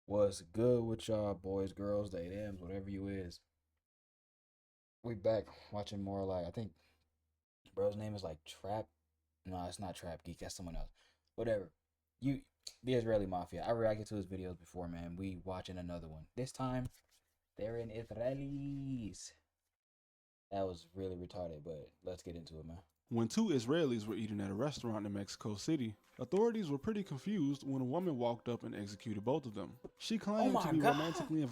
What's good with y'all, boys, girls, they, thems, whatever you is? We back watching more like I think bro's name is like Trap. No, it's not Trap Geek. That's someone else. Whatever. You, the Israeli Mafia. I reacted to his videos before, man. We watching another one. This time, they're in Israelis. That was really retarded, but let's get into it, man. When two Israelis were eating at a restaurant in Mexico City, authorities were pretty confused when a woman walked up and executed both of them. She Oh claimed to my be god! romantically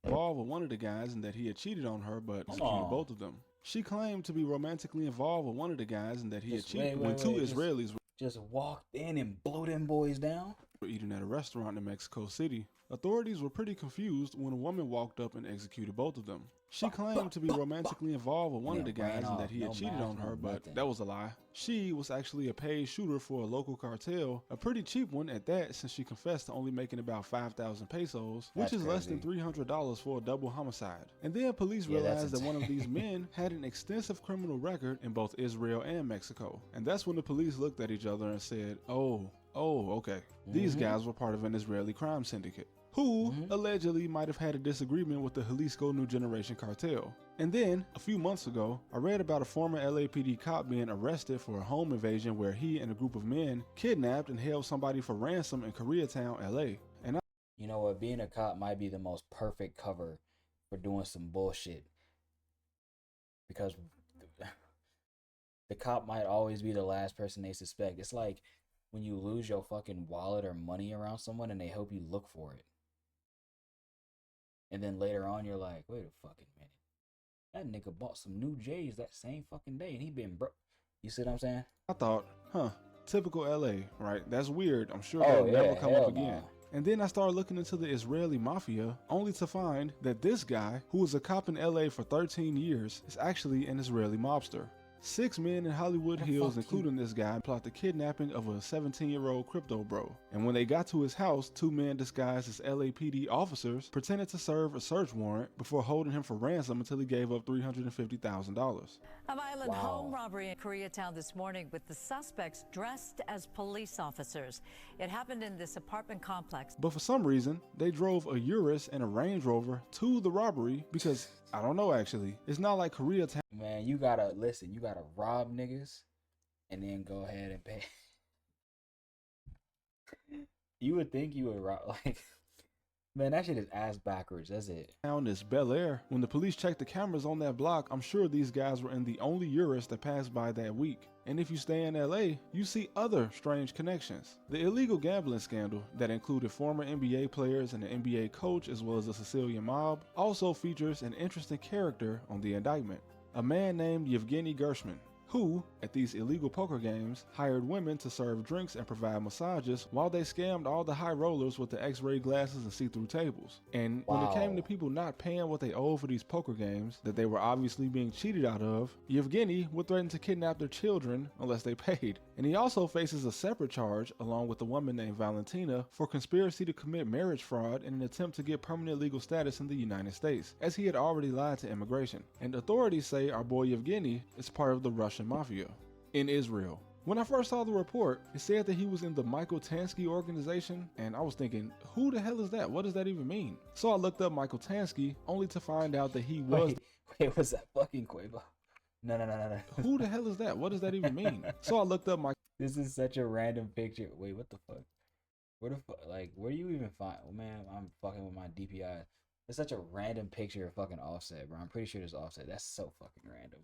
involved with one of the guys and that he had cheated on her but Hold executed on. both of them. She claimed to be romantically involved with one of the guys and that he had Just cheated. wait, When wait, two wait. Israelis Just walked in and blew them boys down. were eating at a restaurant in Mexico City, authorities were pretty confused when a woman walked up and executed both of them. She claimed to be romantically involved with one of the Then ran guys and that off. he had No cheated mask, on no her, but nothing. that was a lie. She was actually a paid shooter for a local cartel, a pretty cheap one at that since she confessed to only making about 5,000 pesos, which That's is less than crazy. $300 for a double homicide. And then police Yeah, that's realized that one of these insane. men had an extensive criminal record in both Israel and Mexico. And that's when the police looked at each other and said, oh, okay. These Mm-hmm. guys were part of an Israeli crime syndicate who Mm-hmm. allegedly might have had a disagreement with the Jalisco New Generation cartel. And then, a few months ago, I read about a former LAPD cop being arrested for a home invasion where he and a group of men kidnapped and held somebody for ransom in Koreatown, LA. And You know what? Being a cop might be the most perfect cover for doing some bullshit because the cop might always be the last person they suspect. It's like when you lose your fucking wallet or money around someone and they hope you look for it. And then later on, you're like, wait a fucking minute. That nigga bought some new J's that same fucking day and he been broke. You see what I'm saying? I thought, typical LA, right? That's weird. I'm sure Oh, that'll yeah. never come up Hell again. no. And then I started looking into the Israeli mafia, only to find that this guy, who was a cop in LA for 13 years, is actually an Israeli mobster. 6 men in Hollywood Man, Hills, fuck you. including this guy, plot the kidnapping of a 17-year-old crypto bro. And when they got to his house, 2 men disguised as LAPD officers pretended to serve a search warrant before holding him for ransom until he gave up $350,000. A violent home Wow. robbery in Koreatown this morning with the suspects dressed as police officers. It happened in this apartment complex. But for some reason, they drove a Urus and a Range Rover to the robbery because, I don't know actually, it's not like Koreatown Man, you gotta listen, you gotta rob niggas and then go ahead and pay. You would think you would rob, like, man, that shit is ass backwards. That's it. is Bel Air. When the police checked the cameras on that block, I'm sure these guys were in the only Urus that passed by that week. And if you stay in LA, you see other strange connections. The illegal gambling scandal that included former NBA players and an NBA coach as well as the Sicilian mob also features an interesting character on the indictment. A man named Yevgeny Gershman, who, at these illegal poker games, hired women to serve drinks and provide massages while they scammed all the high rollers with the x-ray glasses and see-through tables. And when it came to Wow. people not paying what they owed for these poker games that they were obviously being cheated out of, Yevgeny would threaten to kidnap their children unless they paid. And he also faces a separate charge, along with a woman named Valentina, for conspiracy to commit marriage fraud in an attempt to get permanent legal status in the United States, as he had already lied to immigration. And authorities say our boy Yevgeny is part of the Russian mafia in Israel. When I first saw the report, it said that he was in the Michael Tansky organization, and I was thinking, who the hell is that? What does that even mean? So I looked up Michael Tansky, only to find out that he was Wait, was that fucking Quavo? No. who the hell is that? What does that even mean? So I looked up Michael This is such a random picture. Wait, what the fuck? Where the fuck? Like, where do you even find? Oh, man, I'm fucking with my DPI. It's such a random picture of fucking Offset, bro. I'm pretty sure it's Offset. That's so fucking random.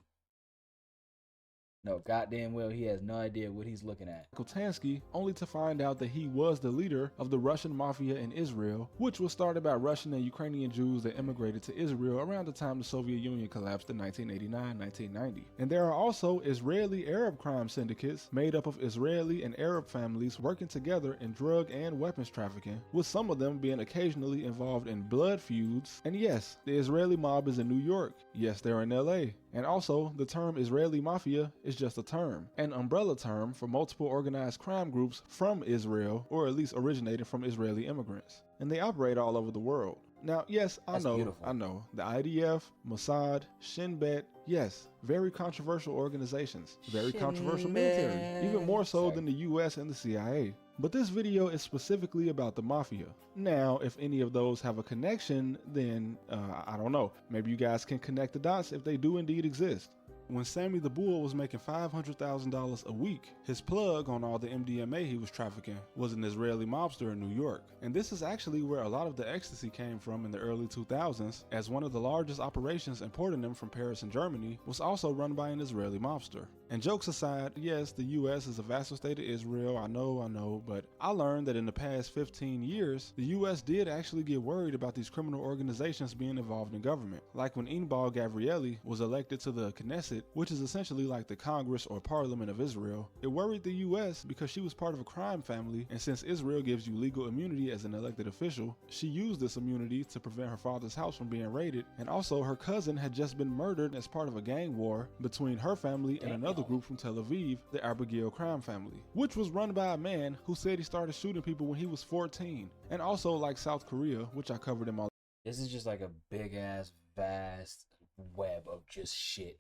No, goddamn well, he has no idea what he's looking at. Tansky, only to find out that he was the leader of the Russian mafia in Israel, which was started by Russian and Ukrainian Jews that immigrated to Israel around the time the Soviet Union collapsed in 1989-1990. And there are also Israeli Arab crime syndicates made up of Israeli and Arab families working together in drug and weapons trafficking, with some of them being occasionally involved in blood feuds. And yes, the Israeli mob is in New York. Yes, they're in LA. And also, the term Israeli mafia is just a term, an umbrella term for multiple organized crime groups from Israel, or at least originated from Israeli immigrants. And they operate all over the world. Now, yes, That's beautiful. I know, the IDF, Mossad, Shin Bet, yes, very controversial organizations, very controversial military, even more so than the US and the CIA. But this video is specifically about the mafia. Now, if any of those have a connection, then I don't know. Maybe you guys can connect the dots if they do indeed exist. When Sammy the Bull was making $500,000 a week, his plug on all the MDMA he was trafficking was an Israeli mobster in New York. And this is actually where a lot of the ecstasy came from in the early 2000s, as one of the largest operations importing them from Paris and Germany was also run by an Israeli mobster. And jokes aside, yes, the US is a vassal state of Israel, I know, but I learned that in the past 15 years, the US did actually get worried about these criminal organizations being involved in government. Like when Inbal Gavrieli was elected to the Knesset, which is essentially like the Congress or Parliament of Israel, it worried the US because she was part of a crime family, and since Israel gives you legal immunity as an elected official, she used this immunity to prevent her father's house from being raided, and also her cousin had just been murdered as part of a gang war between her family and another group from Tel Aviv, the Abigail crime family, which was run by a man who said he started shooting people when he was 14, and also like South Korea, which I covered in my. This is just like a big ass, vast web of just shit.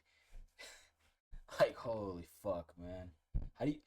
Like, holy fuck, man. How do you...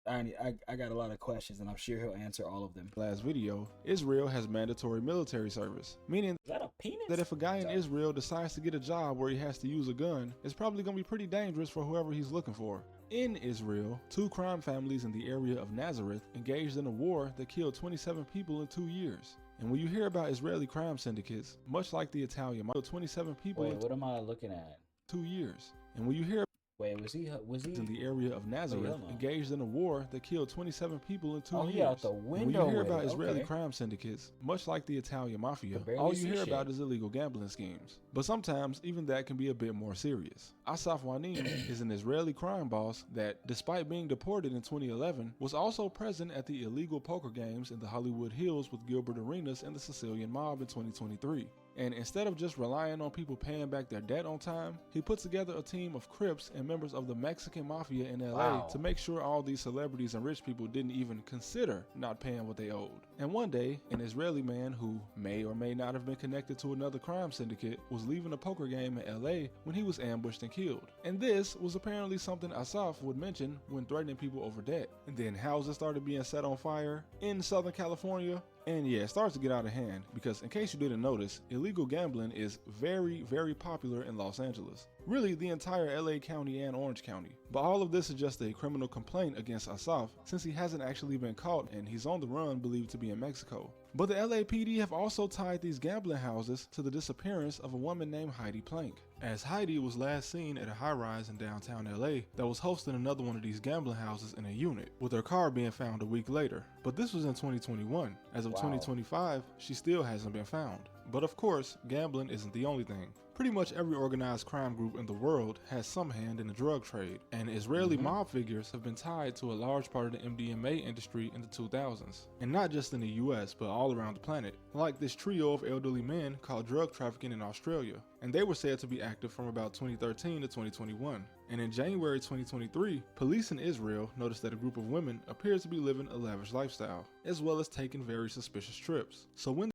I got a lot of questions, and I'm sure he'll answer all of them. Last video, Israel has mandatory military service, meaning Is that a penis? that if a guy in Israel decides to get a job where he has to use a gun, it's probably going to be pretty dangerous for whoever he's looking for. In Israel, 2 crime families in the area of Nazareth engaged in a war that killed 27 people in 2 years. And when you hear about Israeli crime syndicates, much like the Italian, 27 people Wait, in what am I looking at? 2 years. And when you hear Wait, was he in the area of Nazareth engaged in a war that killed 27 people in 2 years. Yeah, out the When window. you hear about Israeli crime syndicates, much like the Italian mafia, all you hear about is illegal gambling schemes. But sometimes even that can be a bit more serious. Asaf Wanim is an Israeli crime boss that, despite being deported in 2011, was also present at the illegal poker games in the Hollywood Hills with Gilbert Arenas and the Sicilian Mob in 2023. And instead of just relying on people paying back their debt on time, he put together a team of Crips and members of the Mexican Mafia in LA to make sure all these celebrities and rich people didn't even consider not paying what they owed. And one day, an Israeli man who may or may not have been connected to another crime syndicate was leaving a poker game in LA when he was ambushed and killed. And this was apparently something Asaf would mention when threatening people over debt. And then houses started being set on fire in Southern California. And yeah, it starts to get out of hand because, in case you didn't notice, illegal gambling is very, very popular in Los Angeles. Really, the entire LA County and Orange County. But all of this is just a criminal complaint against Asaf since he hasn't actually been caught and he's on the run, believed to be in Mexico. But the LAPD have also tied these gambling houses to the disappearance of a woman named Heidi Plank, as Heidi was last seen at a high-rise in downtown LA that was hosting another one of these gambling houses in a unit, with her car being found a week later. But this was in 2021. As of 2025, she still hasn't been found. But of course, gambling isn't the only thing. Pretty much every organized crime group in the world has some hand in the drug trade, and Israeli mob figures have been tied to a large part of the MDMA industry in the 2000s. And not just in the US, but all around the planet, like this trio of elderly men called drug trafficking in Australia. And they were said to be active from about 2013 to 2021. And in January 2023, police in Israel noticed that a group of women appeared to be living a lavish lifestyle, as well as taking very suspicious trips. So when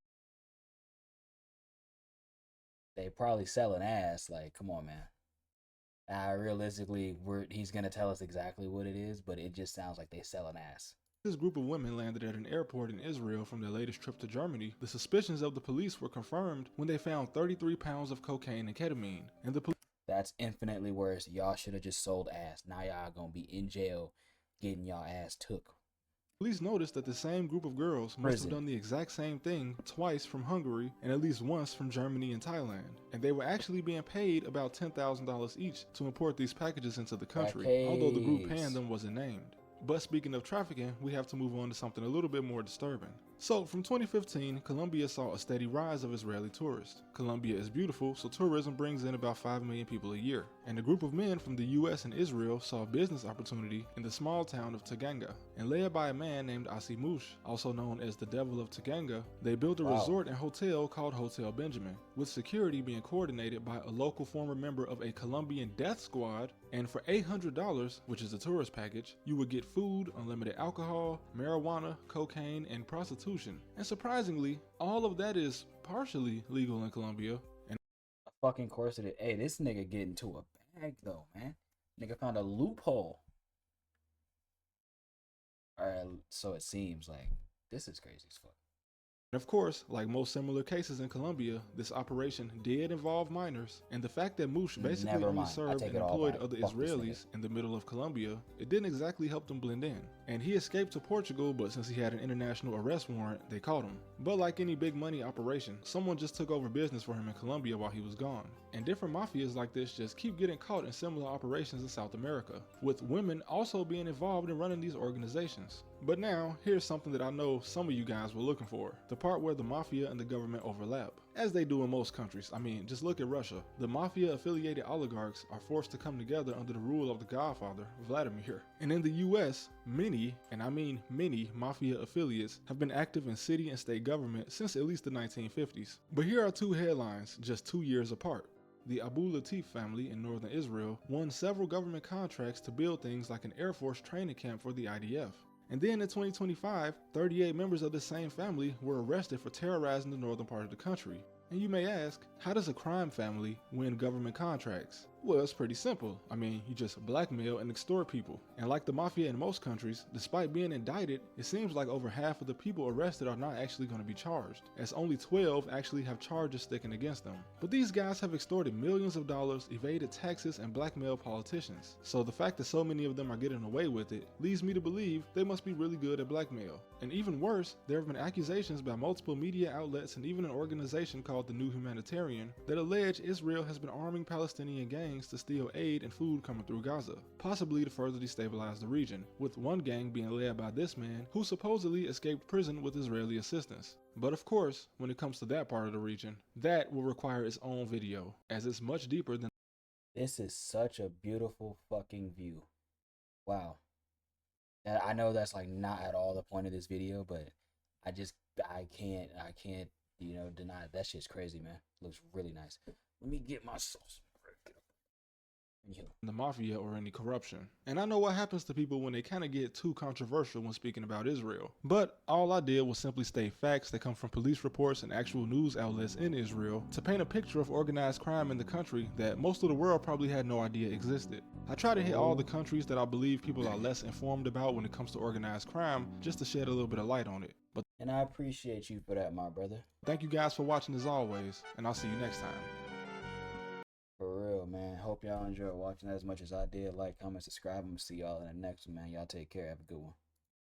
they probably selling ass. Like, come on, man. Realistically, he's gonna tell us exactly what it is, but it just sounds like they selling ass. This group of women landed at an airport in Israel from their latest trip to Germany. The suspicions of the police were confirmed when they found 33 pounds of cocaine and ketamine. And the police... That's infinitely worse. Y'all should have just sold ass. Now y'all gonna be in jail getting y'all ass took. Police noticed that the same group of girls must have done the exact same thing twice from Hungary and at least once from Germany and Thailand. And they were actually being paid about $10,000 each to import these packages into the country, although the group paying them wasn't named. But speaking of trafficking, we have to move on to something a little bit more disturbing. So from 2015, Colombia saw a steady rise of Israeli tourists. Colombia is beautiful, so tourism brings in about 5 million people a year. And a group of men from the US and Israel saw a business opportunity in the small town of Taganga. And led by a man named Asimush, also known as the Devil of Taganga, they built a resort and hotel called Hotel Benjamin, with security being coordinated by a local former member of a Colombian death squad. And for $800, which is a tourist package, you would get food, unlimited alcohol, marijuana, cocaine, and prostitution. And surprisingly, all of that is partially legal in Colombia. And of fucking course it is. Hey, this nigga get into a bag though, man. Nigga found a loophole. or so it seems. Like, this is crazy as fuck. And of course, like most similar cases in Colombia, this operation did involve minors, and the fact that Moosh basically Never only mind. I served take and it all employed back. other Fuck this Israelis in the middle of Colombia, it didn't exactly help them blend in. And he escaped to Portugal, but since he had an international arrest warrant, they caught him. But like any big money operation, someone just took over business for him in Colombia while he was gone. And different mafias like this just keep getting caught in similar operations in South America, with women also being involved in running these organizations. But now, here's something that I know some of you guys were looking for, the part where the mafia and the government overlap. As they do in most countries. I mean, just look at Russia. The mafia-affiliated oligarchs are forced to come together under the rule of the Godfather, Vladimir. And in the US, many, and I mean many, mafia affiliates have been active in city and state government since at least the 1950s. But here are two headlines just 2 years apart. The Abu Latif family in northern Israel won several government contracts to build things like an Air Force training camp for the IDF. And then in 2025, 38 members of the same family were arrested for terrorizing the northern part of the country. And you may ask, how does a crime family win government contracts? Well, it's pretty simple. I mean, you just blackmail and extort people. And like the mafia in most countries, despite being indicted, it seems like over half of the people arrested are not actually going to be charged, as only 12 actually have charges sticking against them. But these guys have extorted millions of dollars, evaded taxes, and blackmailed politicians. So the fact that so many of them are getting away with it leads me to believe they must be really good at blackmail. And even worse, there have been accusations by multiple media outlets and even an organization called the New Humanitarian that allege Israel has been arming Palestinian gangs to steal aid and food coming through Gaza, possibly to further destabilize the region, with one gang being led by this man who supposedly escaped prison with Israeli assistance. But of course, when it comes to that part of the region, that will require its own video, as it's much deeper than. This is such a beautiful fucking view. Wow. And I know that's like not at all the point of this video, but I can't, deny it. That shit's crazy, man. Looks really nice. Let me get my sauce. The mafia or any corruption. And I know what happens to people when they kind of get too controversial when speaking about Israel. But all I did was simply state facts that come from police reports and actual news outlets in Israel to paint a picture of organized crime in the country that most of the world probably had no idea existed. I try to hit all the countries that I believe people are less informed about when it comes to organized crime, just to shed a little bit of light on it. And I appreciate you for that, my brother. Thank you guys for watching as always, and I'll see you next time. For real, man. Hope y'all enjoyed watching as much as I did. Like, comment, subscribe. I'm gonna see y'all in the next one, man. Y'all take care. Have a good one.